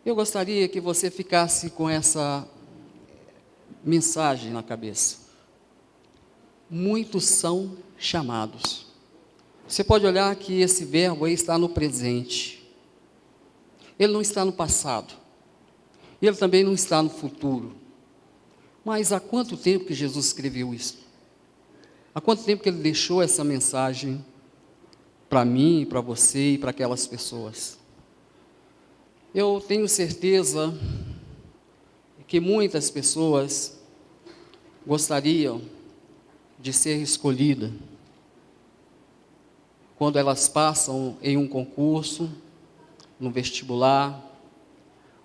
Eu gostaria que você ficasse com essa mensagem na cabeça. Muitos são chamados. Você pode olhar que esse verbo aí está no presente. Ele não está no passado. Ele também não está no futuro. Mas há quanto tempo que Jesus escreveu isso? Há quanto tempo que ele deixou essa mensagem para mim, para você e para aquelas pessoas? Eu tenho certeza que muitas pessoas gostariam de ser escolhidas quando elas passam em um concurso, no vestibular,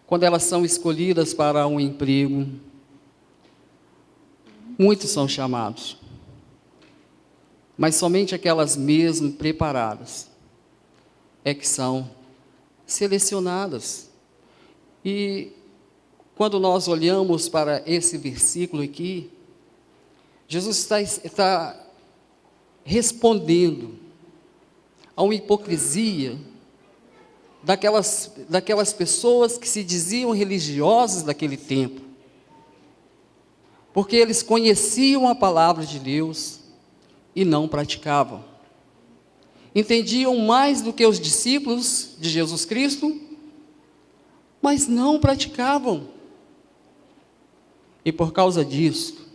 quando elas são escolhidas para um emprego. Muitos são chamados, mas somente aquelas mesmo preparadas é que são selecionadas. E quando nós olhamos para esse versículo aqui, Jesus está respondendo a uma hipocrisia daquelas pessoas que se diziam religiosas daquele tempo, porque eles conheciam a palavra de Deus e não praticavam. Entendiam mais do que os discípulos de Jesus Cristo, mas não praticavam. E por causa disso,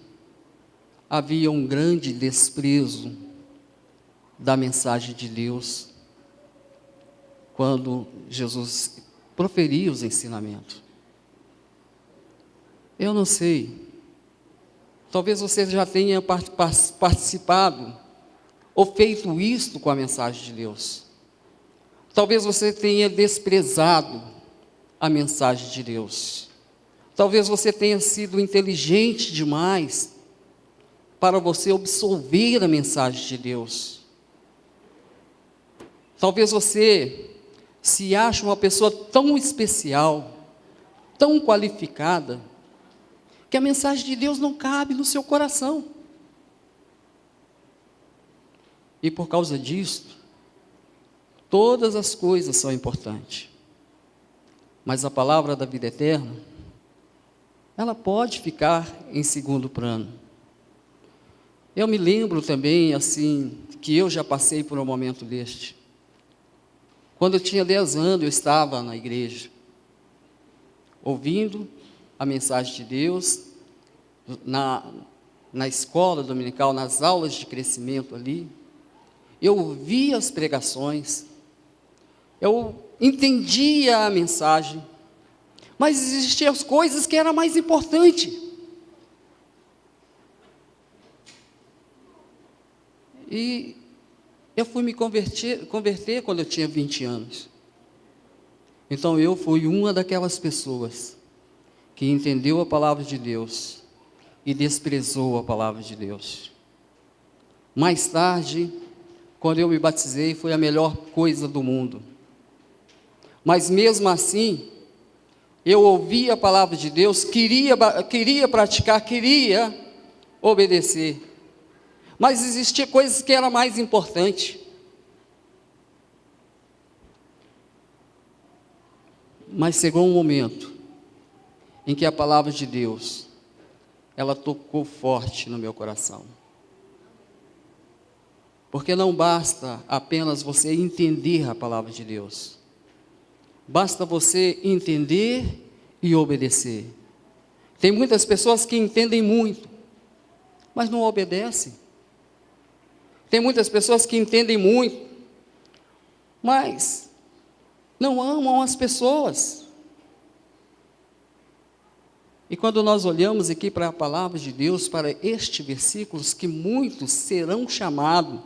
havia um grande desprezo da mensagem de Deus quando Jesus proferia os ensinamentos. Eu não sei, talvez você já tenha participado ou feito isto com a mensagem de Deus. Talvez você tenha desprezado a mensagem de Deus. Talvez você tenha sido inteligente demais para você absorver a mensagem de Deus. Talvez você se ache uma pessoa tão especial, tão qualificada, que a mensagem de Deus não cabe no seu coração. E por causa disso, todas as coisas são importantes. Mas a palavra da vida eterna, ela pode ficar em segundo plano. Eu me lembro também, assim, que eu já passei por um momento deste. Quando eu tinha 10 anos, eu estava na igreja, ouvindo a mensagem de Deus, na escola dominical, nas aulas de crescimento ali. Eu ouvia as pregações, eu entendia a mensagem, mas existiam as coisas que eram mais importantes. E eu fui me converter quando eu tinha 20 anos. Então eu fui uma daquelas pessoas que entendeu a palavra de Deus e desprezou a palavra de Deus. Mais tarde, quando eu me batizei, foi a melhor coisa do mundo. Mas mesmo assim, eu ouvia a palavra de Deus, queria praticar, queria obedecer. Mas existia coisas que eram mais importantes. Mas chegou um momento em que a palavra de Deus, ela tocou forte no meu coração. Porque não basta apenas você entender a palavra de Deus. Basta você entender e obedecer. Tem muitas pessoas que entendem muito, mas não obedecem. Tem muitas pessoas que entendem muito, mas não amam as pessoas. E quando nós olhamos aqui para a palavra de Deus, para este versículo, que muitos serão chamados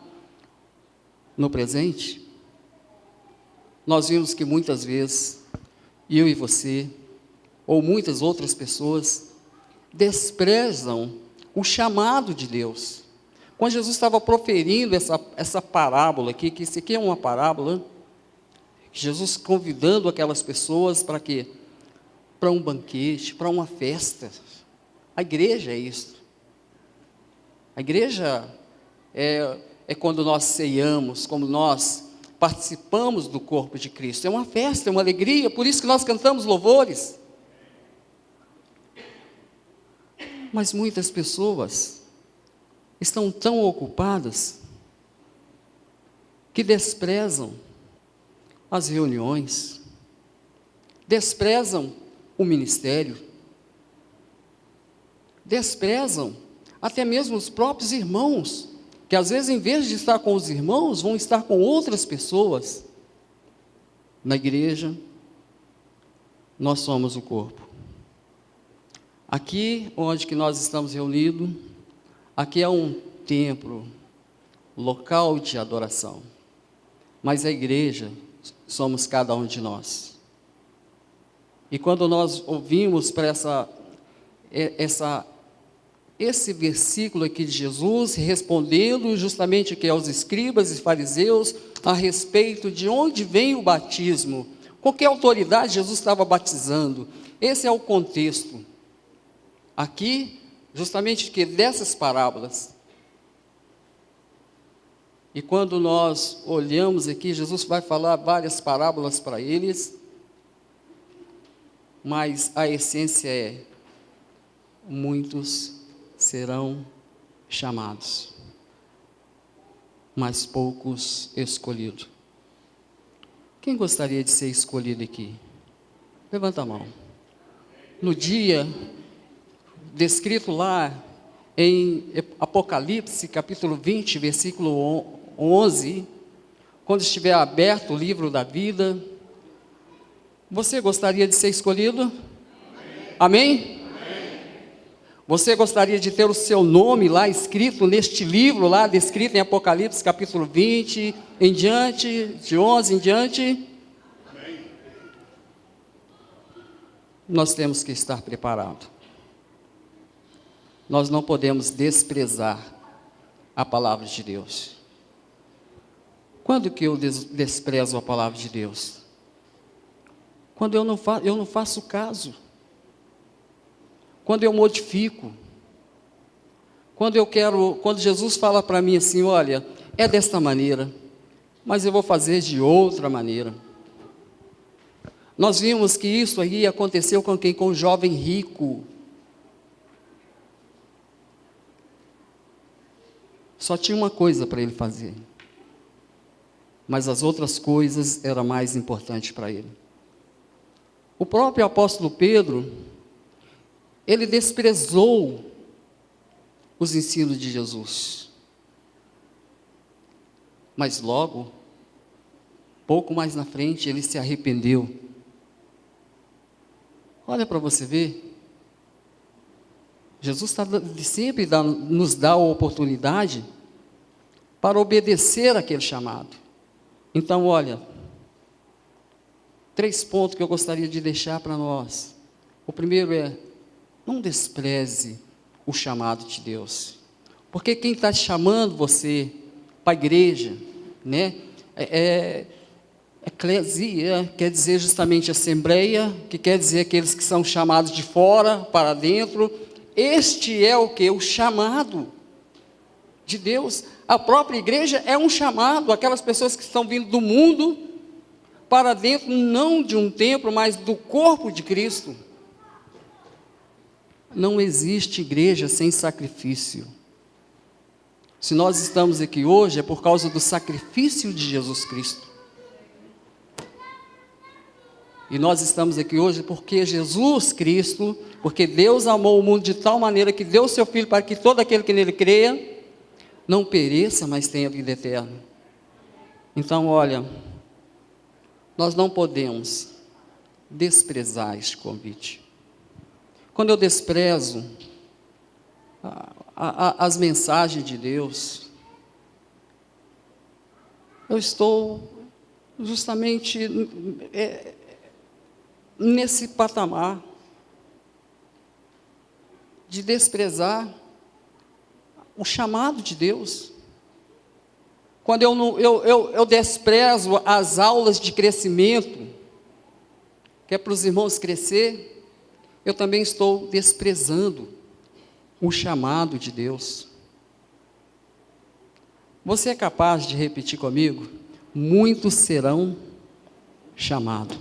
no presente, nós vimos que muitas vezes, eu e você, ou muitas outras pessoas, desprezam o chamado de Deus. Quando Jesus estava proferindo essa parábola aqui, que isso aqui é uma parábola, Jesus convidando aquelas pessoas para quê? Para um banquete, para uma festa. A igreja é isso. A igreja é quando nós ceiamos, como nós participamos do corpo de Cristo. É uma festa, é uma alegria, por isso que nós cantamos louvores. Mas muitas pessoas estão tão ocupadas que desprezam as reuniões, desprezam o ministério, desprezam até mesmo os próprios irmãos, que às vezes, em vez de estar com os irmãos, vão estar com outras pessoas. Na igreja, nós somos o corpo. Aqui onde que nós estamos reunidos, aqui é um templo, local de adoração. Mas a igreja somos cada um de nós. E quando nós ouvimos para esse versículo aqui de Jesus, respondendo justamente que aos escribas e fariseus, a respeito de onde vem o batismo, com que autoridade Jesus estava batizando, esse é o contexto. Aqui, justamente que dessas parábolas, e quando nós olhamos aqui, Jesus vai falar várias parábolas para eles, mas a essência é: muitos serão chamados, mas poucos escolhidos. Quem gostaria de ser escolhido aqui? Levanta a mão. No dia descrito lá em Apocalipse, capítulo 20, versículo 11, quando estiver aberto o livro da vida, você gostaria de ser escolhido? Amém? Você gostaria de ter o seu nome lá escrito neste livro lá, descrito em Apocalipse capítulo 20, em diante, de 11 em diante? Amém. Nós temos que estar preparados. Nós não podemos desprezar a palavra de Deus. Quando que eu desprezo a palavra de Deus? Quando eu não faço caso. Quando eu modifico, quando Jesus fala para mim assim, olha, é desta maneira, mas eu vou fazer de outra maneira. Nós vimos que isso aí aconteceu com quem? Com o jovem rico. Só tinha uma coisa para ele fazer, mas as outras coisas eram mais importantes para ele. O próprio apóstolo Pedro, ele desprezou os ensinos de Jesus. Mas logo, pouco mais na frente, ele se arrependeu. Olha para você ver. Jesus sempre nos dá a oportunidade para obedecer aquele chamado. Então, olha, 3 pontos que eu gostaria de deixar para nós. O primeiro é: não despreze o chamado de Deus, porque quem está chamando você para a igreja, né? Eclesia quer dizer justamente assembleia, que quer dizer aqueles que são chamados de fora para dentro. Este é o que? O chamado de Deus. A própria igreja é um chamado, aquelas pessoas que estão vindo do mundo para dentro, não de um templo, mas do corpo de Cristo. Não existe igreja sem sacrifício. Se nós estamos aqui hoje, é por causa do sacrifício de Jesus Cristo. E nós estamos aqui hoje porque Jesus Cristo, porque Deus amou o mundo de tal maneira que deu o seu Filho para que todo aquele que nele creia, não pereça, mas tenha vida eterna. Então, olha, nós não podemos desprezar este convite. Quando eu desprezo as mensagens de Deus, eu estou justamente nesse patamar de desprezar o chamado de Deus. Quando eu desprezo as aulas de crescimento, que é para os irmãos crescer, eu também estou desprezando o chamado de Deus. Você é capaz de repetir comigo? muitos serão chamados.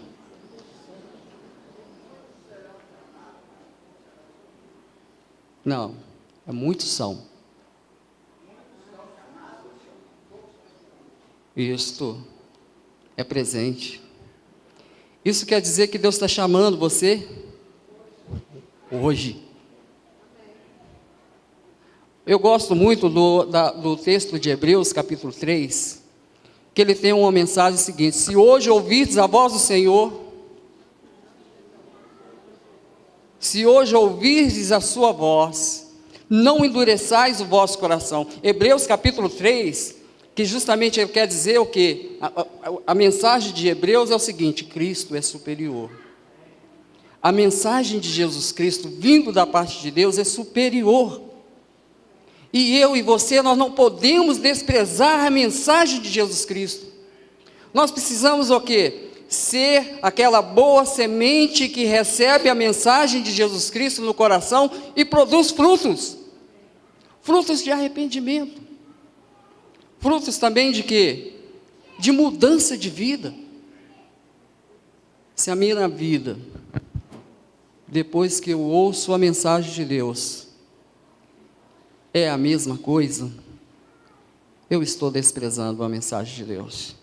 Não, muitos são. Isto é presente. Isso quer dizer que Deus está chamando você hoje. Eu gosto muito do texto de Hebreus, capítulo 3, que ele tem uma mensagem seguinte: se hoje ouvirdes a voz do Senhor, se hoje ouvirdes a sua voz, não endureçais o vosso coração. Hebreus capítulo 3, que justamente ele quer dizer o quê? A mensagem de Hebreus é o seguinte: Cristo é superior. A mensagem de Jesus Cristo, vindo da parte de Deus, é superior. E eu e você, nós não podemos desprezar a mensagem de Jesus Cristo. Nós precisamos o quê? Ser aquela boa semente que recebe a mensagem de Jesus Cristo no coração e produz frutos. Frutos de arrependimento. Frutos também de quê? De mudança de vida. Se a minha vida, depois que eu ouço a mensagem de Deus, é a mesma coisa, eu estou desprezando a mensagem de Deus.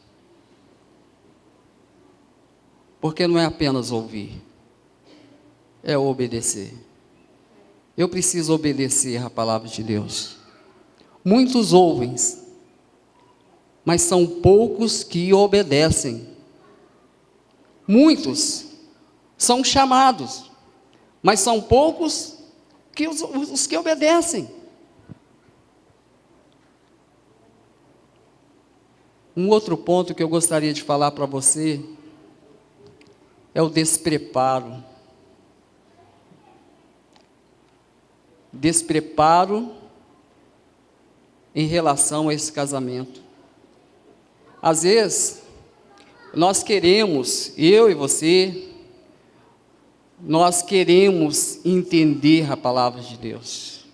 Porque não é apenas ouvir, é obedecer. Eu preciso obedecer a palavra de Deus. Muitos ouvem, mas são poucos que obedecem. Muitos são chamados, mas são poucos que os que obedecem. Um outro ponto que eu gostaria de falar para você é o despreparo. Despreparo em relação a esse casamento. Às vezes, nós queremos, eu e você, nós queremos entender a palavra de Deus.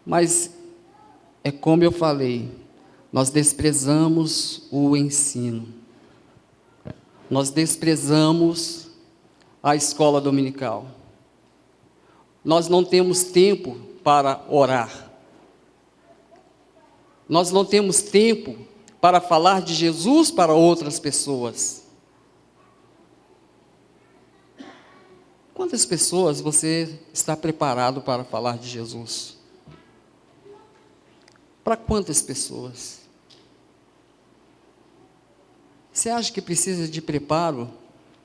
Mas, é como eu falei, nós desprezamos o ensino. Nós desprezamos a escola dominical. Nós não temos tempo para orar. Nós não temos tempo para falar de Jesus para outras pessoas. Quantas pessoas você está preparado para falar de Jesus? Para quantas pessoas? Você acha que precisa de preparo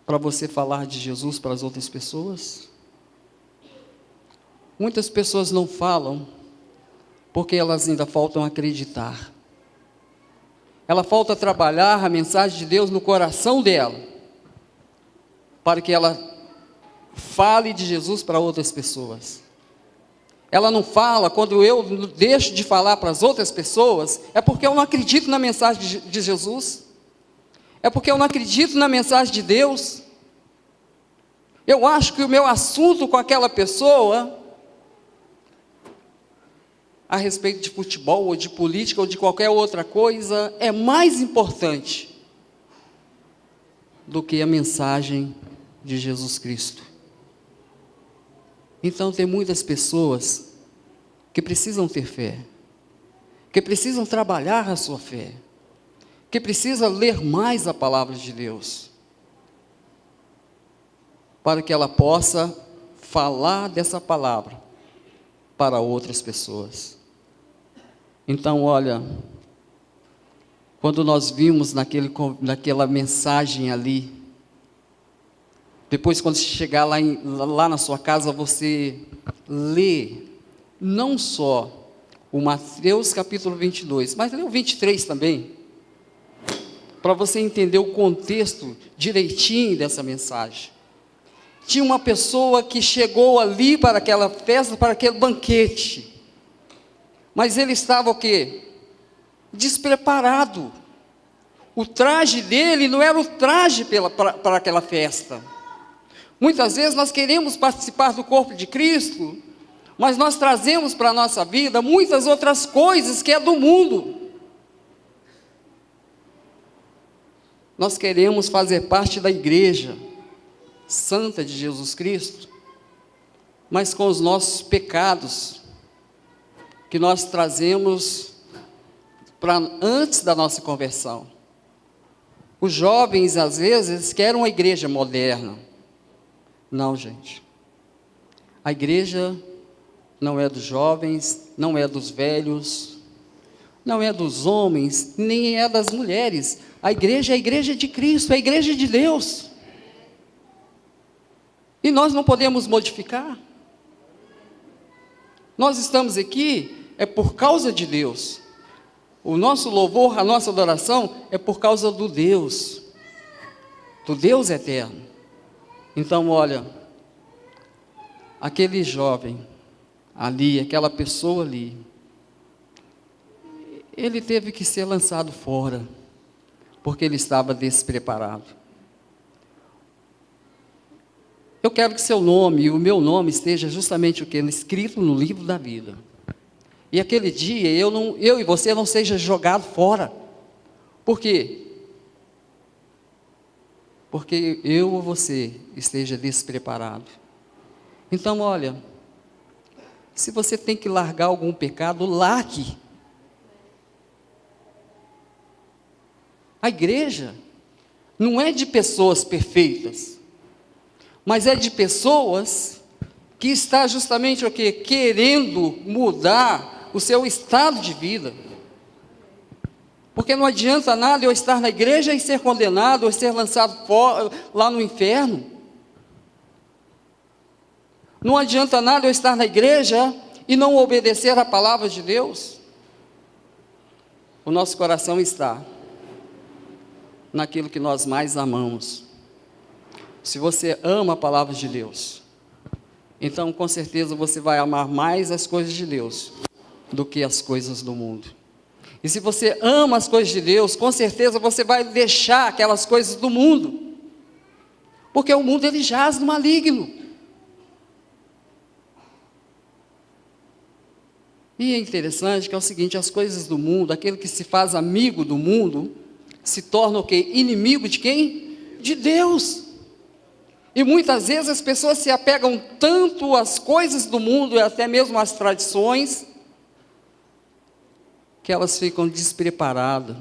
para você falar de Jesus para as outras pessoas? Muitas pessoas não falam porque elas ainda faltam acreditar. Ela falta trabalhar a mensagem de Deus no coração dela, para que ela fale de Jesus para outras pessoas. Ela não fala, quando eu deixo de falar para as outras pessoas, é porque eu não acredito na mensagem de Jesus. É porque eu não acredito na mensagem de Deus. Eu acho que o meu assunto com aquela pessoa, a respeito de futebol, ou de política, ou de qualquer outra coisa, é mais importante do que a mensagem de Jesus Cristo. Então, tem muitas pessoas que precisam ter fé, que precisam trabalhar a sua fé, que precisam ler mais a palavra de Deus, para que ela possa falar dessa palavra para outras pessoas. Então, olha, quando nós vimos naquela mensagem ali, depois quando você chegar lá na sua casa, você lê, não só o Mateus capítulo 22, mas lê o 23 também, para você entender o contexto direitinho dessa mensagem. Tinha uma pessoa que chegou ali para aquela festa, para aquele banquete, mas ele estava o quê? Despreparado. O traje dele não era o traje para aquela festa. Muitas vezes nós queremos participar do corpo de Cristo, mas nós trazemos para a nossa vida muitas outras coisas que é do mundo. nós queremos fazer parte da igreja santa de Jesus Cristo, mas com os nossos pecados, que nós trazemos para antes da nossa conversão. Os jovens, às vezes, querem uma igreja moderna. Não, gente. A igreja não é dos jovens, não é dos velhos, não é dos homens, nem é das mulheres. A igreja é a igreja de Cristo, é a igreja de Deus. E nós não podemos modificar. Nós estamos aqui, é por causa de Deus. O nosso louvor, a nossa adoração, é por causa do Deus eterno. Então, olha, aquele jovem ali, aquela pessoa ali, ele teve que ser lançado fora, porque ele estava despreparado. Eu quero que seu nome e o meu nome esteja justamente o que? Escrito no livro da vida. E aquele dia eu e você não seja jogado fora. Por quê? Porque eu ou você esteja despreparado. Então, olha, se você tem que largar algum pecado, largue. A igreja não é de pessoas perfeitas, mas é de pessoas que está justamente o quê? Querendo mudar o seu estado de vida. Porque não adianta nada eu estar na igreja e ser condenado, ou ser lançado fora, lá no inferno. Não adianta nada eu estar na igreja e não obedecer a palavra de Deus. O nosso coração está naquilo que nós mais amamos. Se você ama a palavra de Deus, então com certeza você vai amar mais as coisas de Deus do que as coisas do mundo. E se você ama as coisas de Deus, com certeza você vai deixar aquelas coisas do mundo, porque o mundo ele jaz no maligno. E é interessante que é o seguinte, as coisas do mundo, aquele que se faz amigo do mundo, se torna o quê? Inimigo de quem? De Deus. E muitas vezes as pessoas se apegam tanto às coisas do mundo, e até mesmo às tradições, que elas ficam despreparadas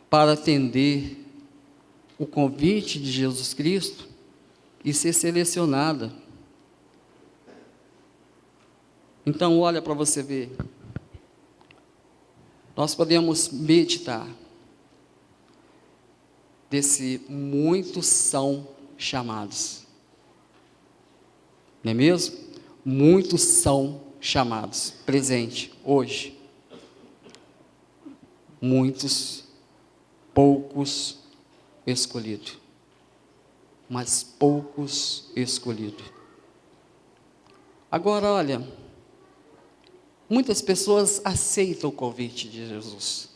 para atender o convite de Jesus Cristo e ser selecionada. Então, olha para você ver. Nós podemos meditar desse muitos são chamados. Não é mesmo? Muitos são chamados. Presente, hoje. Muitos, poucos escolhidos. Mas poucos escolhidos. Agora, olha, muitas pessoas aceitam o convite de Jesus.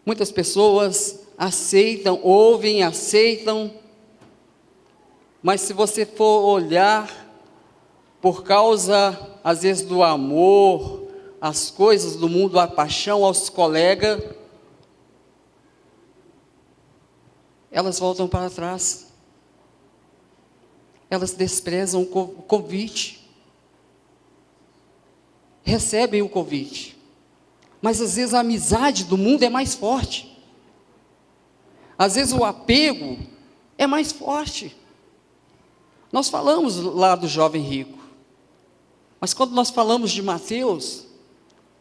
Muitas pessoas aceitam, ouvem, aceitam, mas se você for olhar, por causa, às vezes, do amor, as coisas do mundo, a paixão aos colegas, elas voltam para trás. Elas desprezam o convite. Recebem o convite. Mas às vezes a amizade do mundo é mais forte. Às vezes o apego é mais forte. Nós falamos lá do jovem rico. Mas quando nós falamos de Mateus,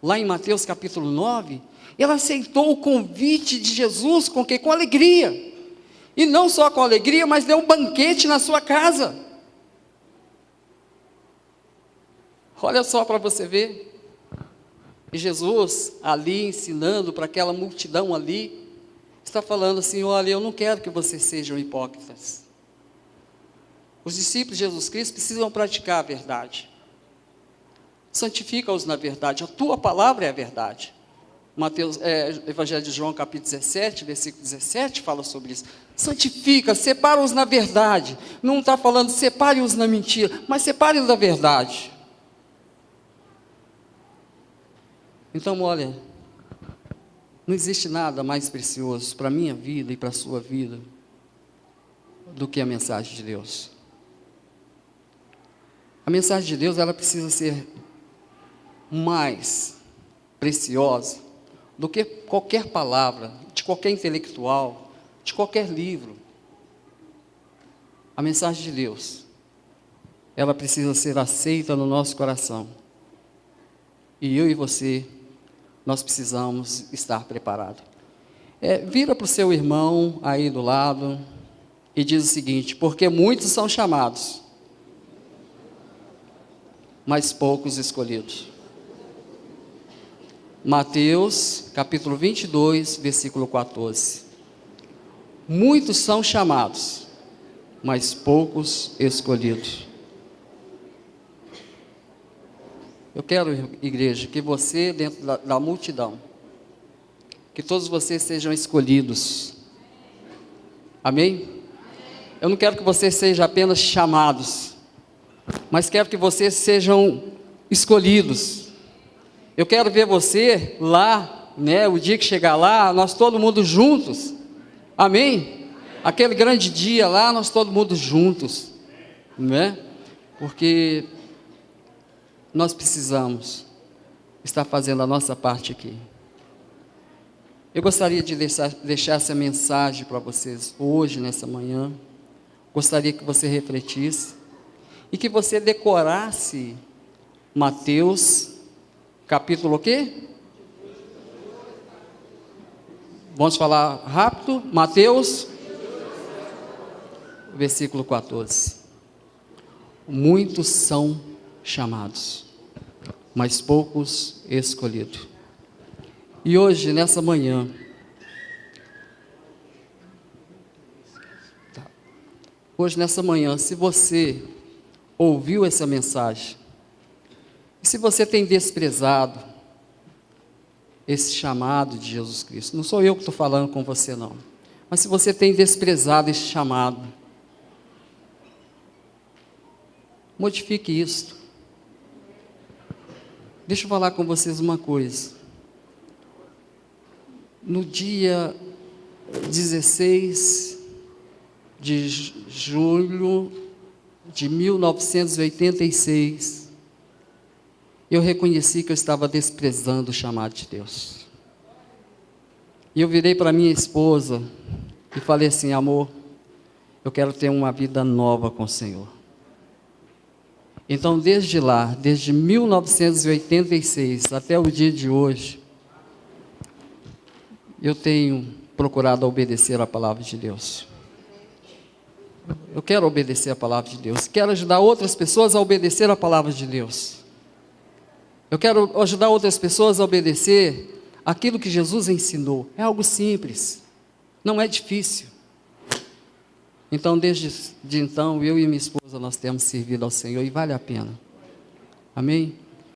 lá em Mateus capítulo 9, ele aceitou o convite de Jesus com que? Com alegria. E não só com alegria, mas deu um banquete na sua casa. Olha só para você ver. E Jesus, ali ensinando para aquela multidão ali, está falando assim, olha, eu não quero que vocês sejam hipócritas. Os discípulos de Jesus Cristo precisam praticar a verdade. Santifica-os na verdade, a tua palavra é a verdade. Evangelho de João, capítulo 17, versículo 17, fala sobre isso. Santifica, separa-os na verdade. Não está falando separe-os na mentira, mas separe-os da verdade. Então, olha, Não existe nada mais precioso para a minha vida e para a sua vida do que a mensagem de Deus. A mensagem de Deus, ela precisa ser mais preciosa do que qualquer palavra, de qualquer intelectual, de qualquer livro. A mensagem de Deus, ela precisa ser aceita no nosso coração. E eu e você, nós precisamos estar preparados. Vira para o seu irmão aí do lado e diz o seguinte: porque muitos são chamados, mas poucos escolhidos. Mateus, capítulo 22, versículo 14. Muitos são chamados, mas poucos escolhidos. Eu quero, igreja, que você, dentro da multidão, que todos vocês sejam escolhidos. Amém? Eu não quero que vocês sejam apenas chamados, mas quero que vocês sejam escolhidos. Eu quero ver você lá, né, o dia que chegar lá, nós todo mundo juntos. Amém? Aquele grande dia lá, nós todo mundo juntos, né? Porque nós precisamos estar fazendo a nossa parte aqui. Eu gostaria de deixar essa mensagem para vocês hoje, nessa manhã. Gostaria que você refletisse e que você decorasse Mateus, capítulo o quê? Vamos falar rápido. Mateus, versículo 14. Muitos são chamados, mas poucos escolhidos. E hoje, nessa manhã, se você ouviu essa mensagem, e se você tem desprezado esse chamado de Jesus Cristo, não sou eu que estou falando com você não, mas se você tem desprezado esse chamado, modifique isso. Deixa eu falar com vocês uma coisa. No dia 16 de julho de 1986, eu reconheci que eu estava desprezando o chamado de Deus. E eu virei para minha esposa e falei assim: amor, eu quero ter uma vida nova com o Senhor. Então, desde lá, desde 1986 até o dia de hoje, eu tenho procurado obedecer a palavra de Deus. Eu quero obedecer a palavra de Deus. Quero ajudar outras pessoas a obedecer a palavra de Deus. Eu quero ajudar outras pessoas a obedecer aquilo que Jesus ensinou. É algo simples, não é difícil. Então, desde então, eu e minha esposa, nós temos servido ao Senhor e vale a pena. Amém?